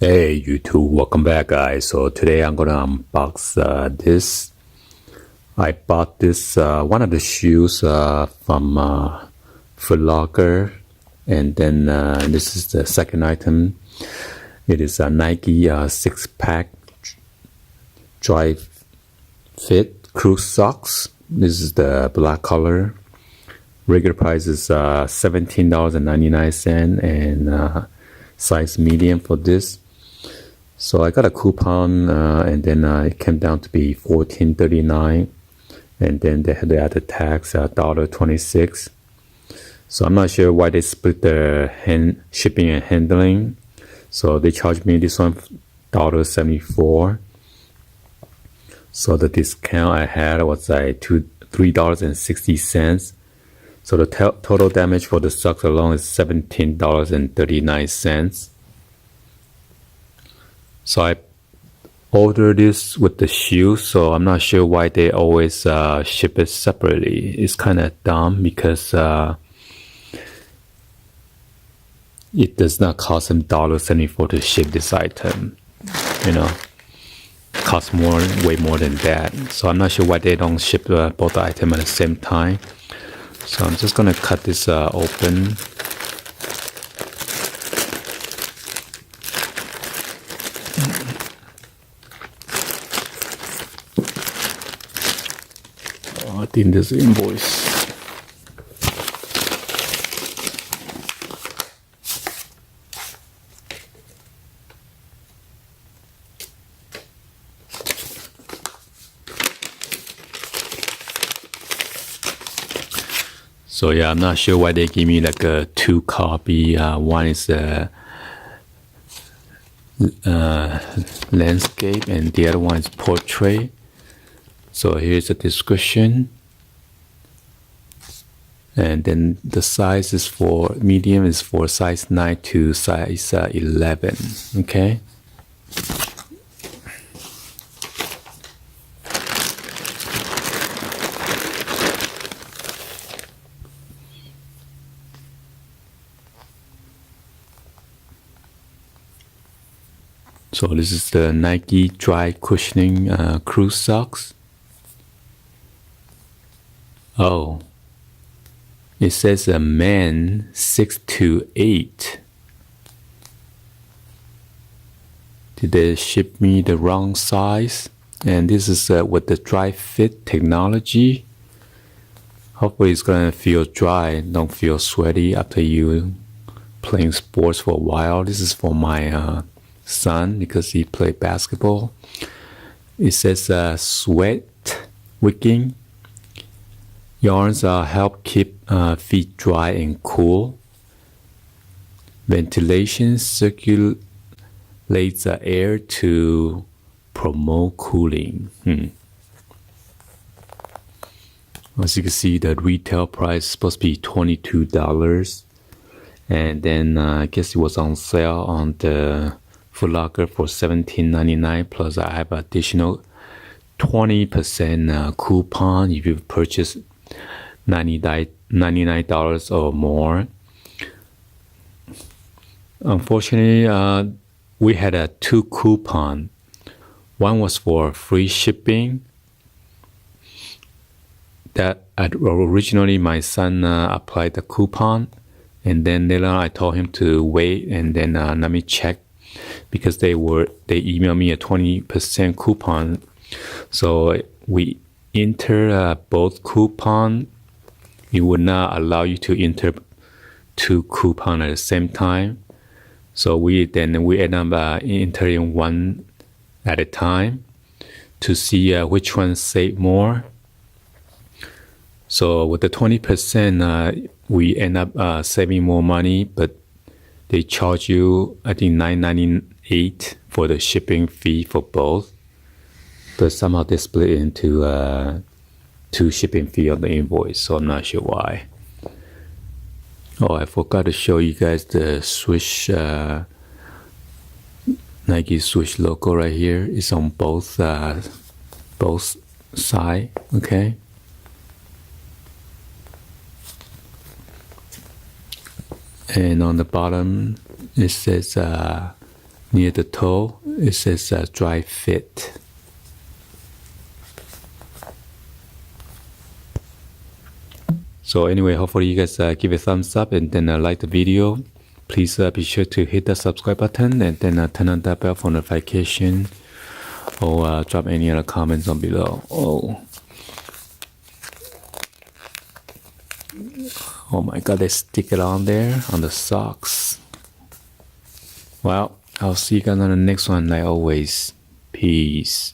Hey YouTube, welcome back guys. So today I'm gonna unbox this. I bought this one of the shoes from Foot Locker, and then this is the second item. It is a Nike 6-pack dry fit cruise socks. This is the black color. Regular price is $17.99 and size medium for this. So I got a coupon, and then it came down to be $14.39, and then they had to add the tax $1.26. So I'm not sure why they split the shipping and handling. So they charged me this one $1.74. So the discount I had was like $3.60. So the total damage for the socks alone is $17.39. So I ordered this with the shoe, so I'm not sure why they always ship it separately. It's kind of dumb because it does not cost them $1.74 to ship this item. You know, it costs way more than that. So I'm not sure why they don't ship both items at the same time. So I'm just gonna cut this open. I think this invoice. So yeah, I'm not sure why they give me like a 2 copy. One is landscape and the other one is portrait. So here's the description. And then the size is for medium is for size 9 to size 11. Okay. So this is the Nike dry cushioning cruise socks. Oh, it says a man 6 to 8. Did they ship me the wrong size? And this is with the dry fit technology. Hopefully it's gonna feel dry, don't feel sweaty after you playing sports for a while. This is for my son because he played basketball. It says sweat wicking. Yarns help keep feet dry and cool. Ventilation circulates the air to promote cooling. As you can see, the retail price is supposed to be $22. And then I guess it was on sale on the Foot Locker for $17.99, plus I have additional 20% coupon if you purchase $99 or more. Unfortunately, we had 2 coupons. One was for free shipping. That originally my son applied the coupon, and then later on I told him to wait and then let me check, because they emailed me a 20% coupon. So we enter both coupon. It would not allow you to enter 2 coupons at the same time. So we end up entering one at a time to see which one save more. So with the 20%, we end up saving more money, but they charge you, I think, $9.98 for the shipping fee for both. But somehow they split it into 2 shipping fee on the invoice, so I'm not sure why. Oh, I forgot to show you guys the swoosh, Nike swoosh logo right here. It's on both sides, okay? And on the bottom, it says near the toe, it says dry fit. So anyway, hopefully you guys give a thumbs up and then like the video. Please be sure to hit the subscribe button and then turn on that bell for notification, or drop any other comments on below. Oh my god, they stick it on there on the socks. Well, I'll see you guys on the next one like always. Peace.